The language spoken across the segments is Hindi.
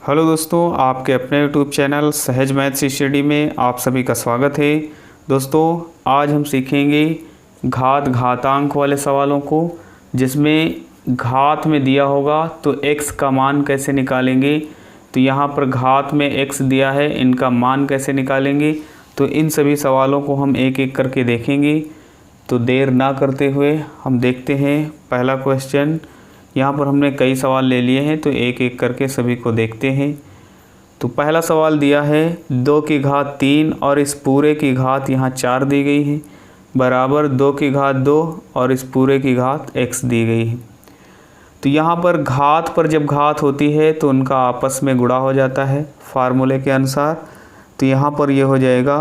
हेलो दोस्तों, आपके अपने यूट्यूब चैनल सहज मैथ्स स्टडी में आप सभी का स्वागत है। दोस्तों, आज हम सीखेंगे घात घातांक वाले सवालों को, जिसमें घात में दिया होगा तो x का मान कैसे निकालेंगे। तो यहाँ पर घात में x दिया है, इनका मान कैसे निकालेंगे। तो इन सभी सवालों को हम एक एक करके देखेंगे। तो देर ना करते हुए हम देखते हैं पहला क्वेश्चन। यहाँ पर हमने कई सवाल ले लिए हैं, तो एक एक करके सभी को देखते हैं। तो पहला सवाल दिया है 2 की घात 3 और इस पूरे की घात यहाँ 4 दी गई है, बराबर 2 की घात 2 और इस पूरे की घात x दी गई है। तो यहाँ पर घात पर जब घात होती है तो उनका आपस में गुणा हो जाता है फार्मूले के अनुसार। तो यहाँ पर ये हो जाएगा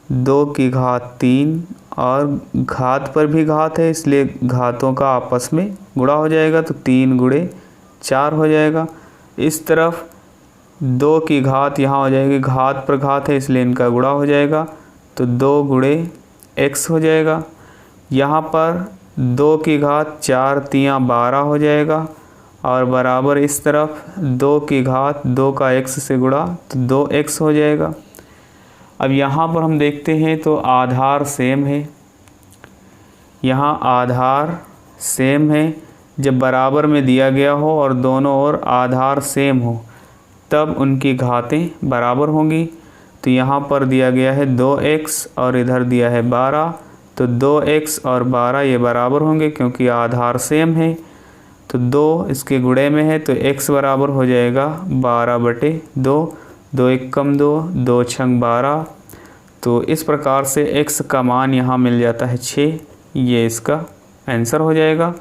2 की घात 3 और घात पर भी घात है, इसलिए घातों का आपस में गुणा हो जाएगा। तो 3 गुणे 4 हो जाएगा। इस तरफ 2 की घात यहाँ हो जाएगी, घात पर घात है इसलिए इनका गुणा हो जाएगा। तो 2 गुणे x हो जाएगा। यहाँ पर 2 की घात 4 तियाँ 12 हो जाएगा और बराबर इस तरफ 2 की घात 2 का x से गुणा तो 2x हो जाएगा। अब यहाँ पर हम देखते हैं तो आधार सेम है, यहाँ आधार सेम है। जब बराबर में दिया गया हो और दोनों ओर आधार सेम हो तब उनकी घातें बराबर होंगी। तो यहाँ पर दिया गया है 2x और इधर दिया है 12, तो 2x और 12 ये बराबर होंगे क्योंकि आधार सेम है। तो 2 इसके गुणे में है तो x बराबर हो जाएगा 12/2, 2 1 कम 2, 2 छंग 12। तो इस प्रकार से x का मान यहाँ मिल जाता है 6, ये इसका आंसर हो जाएगा।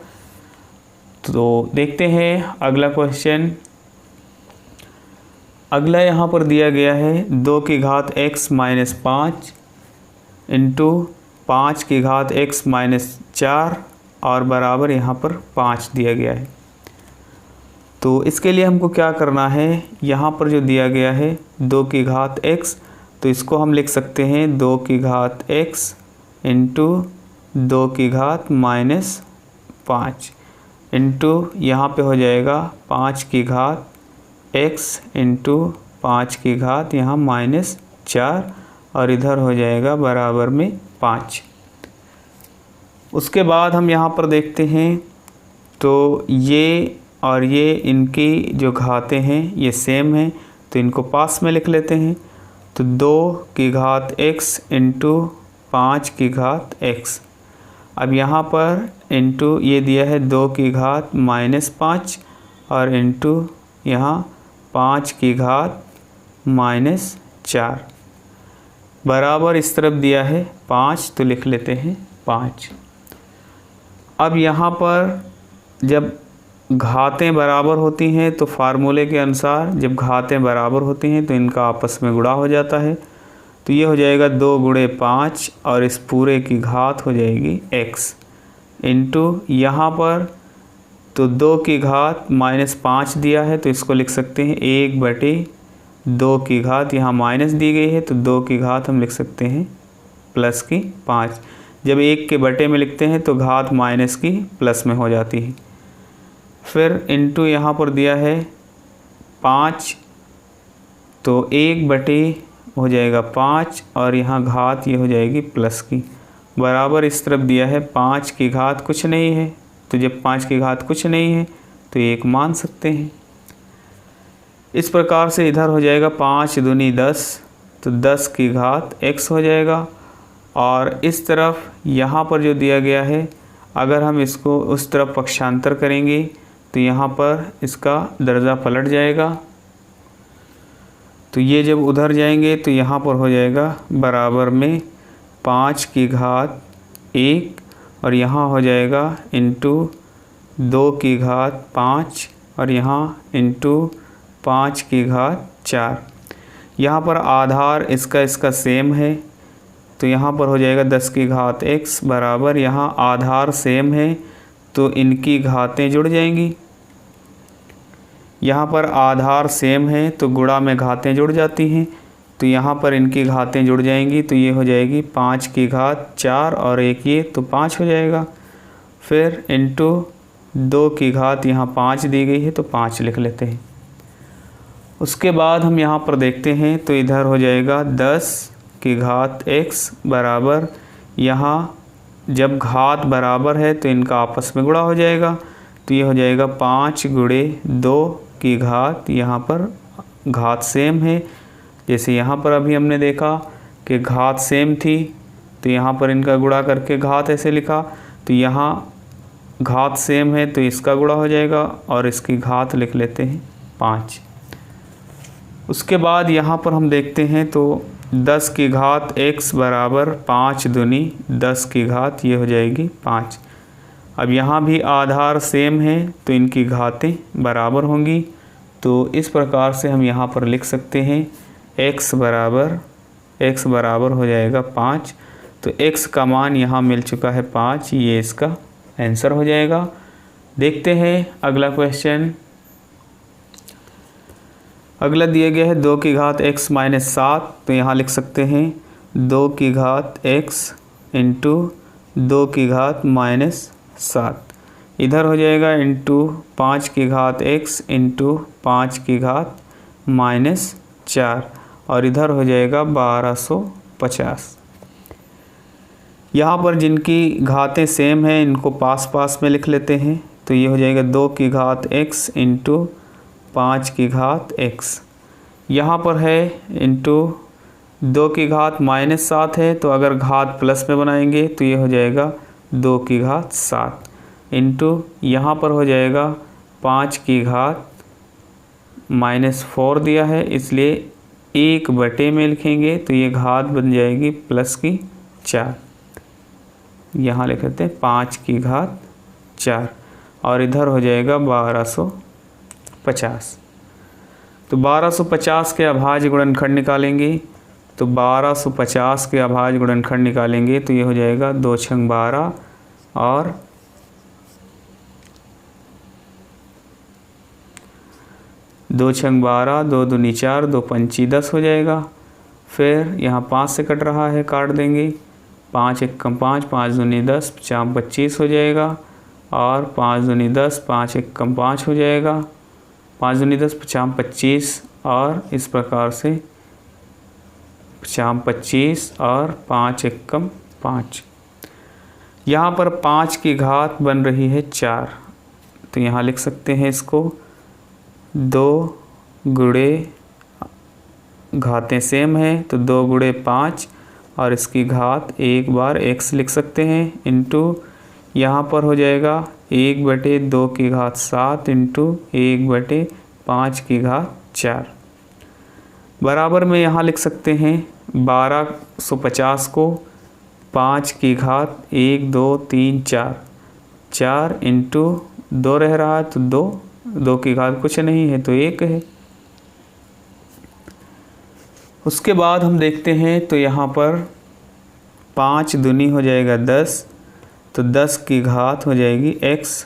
तो देखते हैं अगला क्वेश्चन। अगला यहाँ पर दिया गया है 2 की घात x माइनस 5 इंटू 5 की घात x माइनस 4 और बराबर यहाँ पर 5 दिया गया है। तो इसके लिए हमको क्या करना है, यहाँ पर जो दिया गया है 2 की घात x, तो इसको हम लिख सकते हैं 2 की घात x इंटू 2 की घात माइनस 5 इंटू यहाँ पे हो जाएगा 5 की घात x इंटू 5 की घात यहाँ माइनस 4 और इधर हो जाएगा बराबर में 5। उसके बाद हम यहाँ पर देखते हैं तो ये और ये इनकी जो घातें हैं ये सेम हैं, तो इनको पास में लिख लेते हैं। तो 2 की घात x इंटू 5 की घात x। अब यहाँ पर इंटू ये दिया है 2 की घात माइनस 5 और इंटू यहाँ 5 की घात माइनस 4 बराबर इस तरफ दिया है 5, तो लिख लेते हैं 5। अब यहाँ पर जब घातें बराबर होती हैं तो फार्मूले के अनुसार जब घातें बराबर होती हैं तो इनका आपस में गुणा हो जाता है। तो ये हो जाएगा 2 गुणे 5 और इस पूरे की घात हो जाएगी x इंटू यहाँ पर तो 2 की घात माइनस 5 दिया है, तो इसको लिख सकते हैं 1/2 की घात, यहाँ माइनस दी गई है तो 2 की घात हम लिख सकते हैं प्लस की 5। जब 1 के बटे में लिखते हैं तो घात माइनस की प्लस में हो जाती है। फिर इंटू यहाँ पर दिया है 5, तो 1/, हो जाएगा 5 और यहाँ घात ये हो जाएगी प्लस की, बराबर इस तरफ दिया है 5 की घात कुछ नहीं है। तो जब 5 की घात कुछ नहीं है तो 1 मान सकते हैं। इस प्रकार से इधर हो जाएगा 5 दूनी 10, तो 10 की घात x हो जाएगा। और इस तरफ यहाँ पर जो दिया गया है अगर हम इसको उस तरफ पक्षांतर करेंगे तो यहाँ पर इसका दर्जा पलट जाएगा। तो ये जब उधर जाएंगे तो यहाँ पर हो जाएगा बराबर में 5 की घात 1 और यहाँ हो जाएगा इंटू 2 की घात 5 और यहाँ इंटू 5 की घात 4। यहाँ पर आधार इसका सेम है, तो यहाँ पर हो जाएगा 10 की घात x बराबर, यहाँ आधार सेम है तो इनकी घातें जुड़ जाएंगी। यहाँ पर आधार सेम है तो गुणा में घातें जुड़ जाती हैं, तो यहाँ पर इनकी घातें जुड़ जाएंगी। तो ये हो जाएगी 5 की घात 4 और 1 ये तो 5 हो जाएगा। फिर इंटू 2 की घात यहाँ 5 दी गई है तो 5 लिख लेते हैं। उसके बाद हम यहाँ पर देखते हैं तो इधर हो जाएगा 10 की घात x बराबर, यहाँ जब घात बराबर है तो इनका आपस में गुणा हो जाएगा, तो ये हो जाएगा 5 गुणे 2 की घात, यहाँ पर घात सेम है। जैसे यहाँ पर अभी हमने देखा कि घात सेम थी तो यहाँ पर इनका गुणा करके घात ऐसे लिखा, तो यहाँ घात सेम है तो इसका गुणा हो जाएगा और इसकी घात लिख लेते हैं 5। उसके बाद यहाँ पर हम देखते हैं तो 10 की घात x बराबर 5 दूनी 10 की घात, ये हो जाएगी 5। अब यहाँ भी आधार सेम है तो इनकी घातें बराबर होंगी, तो इस प्रकार से हम यहाँ पर लिख सकते हैं x बराबर हो जाएगा 5। तो x का मान यहाँ मिल चुका है 5, ये इसका आंसर हो जाएगा। देखते हैं अगला क्वेश्चन। अगला दिया गया है 2 की घात x माइनस 7, तो यहाँ लिख सकते हैं 2 की घात x इंटू 2 की घात माइनस 7, इधर हो जाएगा इंटू 5 की घात x इंटू 5 की घात माइनस 4, और इधर हो जाएगा 1250। यहाँ पर जिनकी घातें सेम हैं इनको पास पास में लिख लेते हैं, तो ये हो जाएगा 2 की घात x इंटू 5 की घात x, यहाँ पर है इंटू 2 की घात माइनस 7 है, तो अगर घात प्लस में बनाएंगे तो ये हो जाएगा 2 की घात 7 इंटू यहाँ पर हो जाएगा 5 की घात माइनस 4 दिया है, इसलिए 1 बटे में लिखेंगे तो ये घात बन जाएगी प्लस की 4, यहाँ लिख लेते हैं 5 की घात 4, और इधर हो जाएगा 1250। तो 1250 के अभाज्य गुणनखंड निकालेंगे, तो 1250 के अभाज्य गुणनखंड निकालेंगे तो ये हो जाएगा 2 छंग 12 और 2 छंग 12, 2 दूनी 4, 2 पंची 10 हो जाएगा। फिर यहाँ 5 से कट रहा है, काट देंगे, 5 एकम 5, 5 दूनी 10, 5 25 हो जाएगा, और 5 दूनी 10, 5 एकम 5 हो जाएगा, 5 दूनी 10, 5 25, और इस प्रकार से 5 25 और 5 एकम 5। यहाँ पर 5 की घात बन रही है 4, तो यहाँ लिख सकते हैं इसको 2 गुणे, घातें सेम है तो 2 गुणे 5 और इसकी घात एक बार x लिख सकते हैं, इंटू यहाँ पर हो जाएगा 1 बटे 2 की घात 7 इंटू 1 बटे 5 की घात 4, बराबर में यहाँ लिख सकते हैं 1250 को 5 की घात 1 2 3 4, 4 इंटू 2 रह रहा है तो 2 की घात कुछ नहीं है तो 1 है। उसके बाद हम देखते हैं तो यहाँ पर 5 दूनी हो जाएगा 10, तो 10 की घात हो जाएगी x।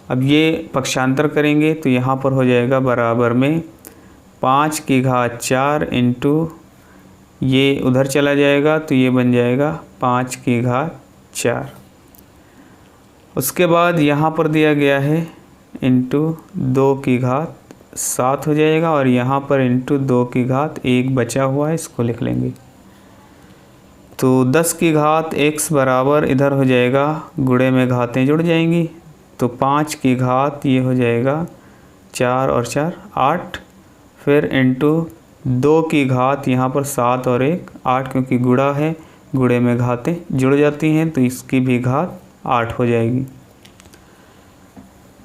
अब ये पक्षांतर करेंगे तो यहाँ पर हो जाएगा बराबर में 5 की घात 4 इंटू ये उधर चला जाएगा तो ये बन जाएगा 5 की घात 4। उसके बाद यहाँ पर दिया गया है इंटू 2 की घात 7 हो जाएगा, और यहाँ पर इंटू 2 की घात 1 बचा हुआ है, इसको लिख लेंगे। तो 10 की घात x बराबर इधर हो जाएगा, गुणे में घातें जुड़ जाएंगी, तो 5 की घात ये हो जाएगा 4 और 4 8, फिर इंटू 2 की घात यहाँ पर 7 और 1 8, क्योंकि गुणा है, गुणे में घातें जुड़ जाती हैं तो इसकी भी घात 8 हो जाएगी।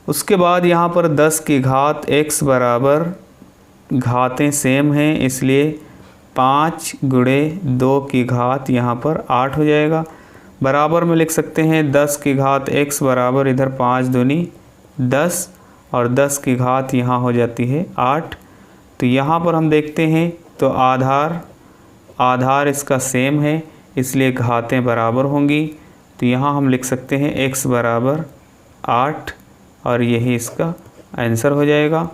उसके बाद यहाँ पर 10 की घात x बराबर, घातें सेम हैं इसलिए 5 गुणे 2 की घात यहाँ पर 8 हो जाएगा, बराबर में लिख सकते हैं 10 की घात x बराबर इधर 5 दूनी 10 और 10 की घात यहाँ हो जाती है 8। तो यहाँ पर हम देखते हैं तो आधार इसका सेम है इसलिए घातें बराबर होंगी, तो यहाँ हम लिख सकते हैं x बराबर 8 और यही इसका आंसर हो जाएगा।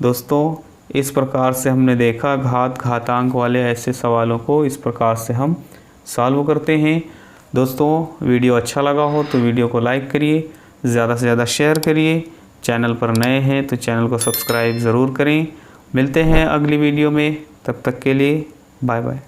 दोस्तों इस प्रकार से हमने देखा घातांक वाले ऐसे सवालों को इस प्रकार से हम सॉल्व करते हैं। दोस्तों वीडियो अच्छा लगा हो तो वीडियो को लाइक करिए, ज़्यादा से ज़्यादा शेयर करिए, चैनल पर नए हैं तो चैनल को सब्सक्राइब ज़रूर करें मिलते हैं अगली वीडियो में, तब तक के लिए बाय बाय।